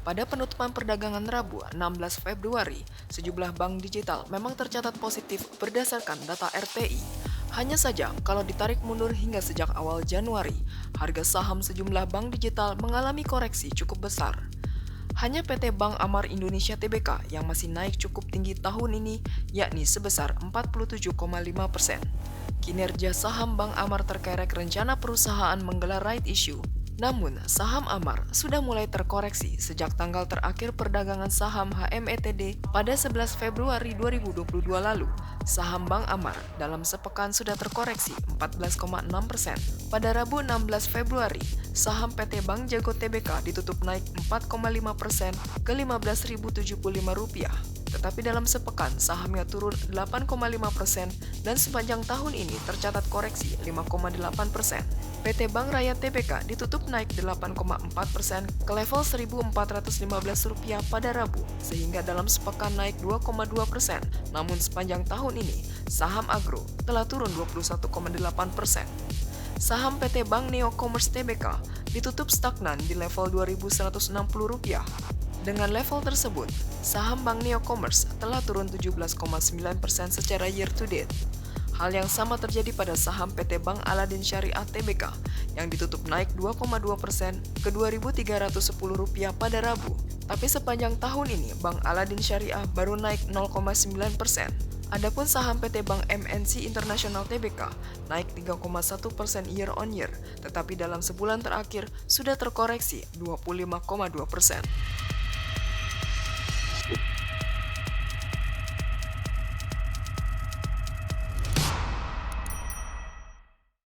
Pada penutupan perdagangan Rabu 16 Februari, sejumlah bank digital memang tercatat positif berdasarkan data RTI. Hanya saja, kalau ditarik mundur hingga sejak awal Januari, harga saham sejumlah bank digital mengalami koreksi cukup besar. Hanya PT Bank Amar Indonesia Tbk yang masih naik cukup tinggi tahun ini, yakni sebesar 47,5%. Kinerja saham Bank Amar terkerek rencana perusahaan menggelar right issue. Namun, saham Amar sudah mulai terkoreksi sejak tanggal terakhir perdagangan saham HMETD pada 11 Februari 2022 lalu. Saham Bank Amar dalam sepekan sudah terkoreksi 14,6%. Pada Rabu 16 Februari, saham PT Bank Jago Tbk ditutup naik 4,5% ke Rp15.075. Tetapi dalam sepekan, sahamnya turun 8,5% dan sepanjang tahun ini tercatat koreksi 5,8%. PT Bank Rakyat Tbk ditutup naik 8,4% ke level Rp1.415 pada Rabu, sehingga dalam sepekan naik 2,2%. Namun sepanjang tahun ini, saham agro telah turun 21,8%. Saham PT Bank Neo Commerce Tbk ditutup stagnan di level Rp2.160. Dengan level tersebut, saham Bank Neo Commerce telah turun 17,9% secara year to date. Hal yang sama terjadi pada saham PT Bank Aladin Syariah Tbk yang ditutup naik 2,2% ke Rp2.310 pada Rabu. Tapi sepanjang tahun ini, Bank Aladin Syariah baru naik 0,9%. Adapun saham PT Bank MNC International Tbk naik 3,1% year on year, tetapi dalam sebulan terakhir sudah terkoreksi 25,2%.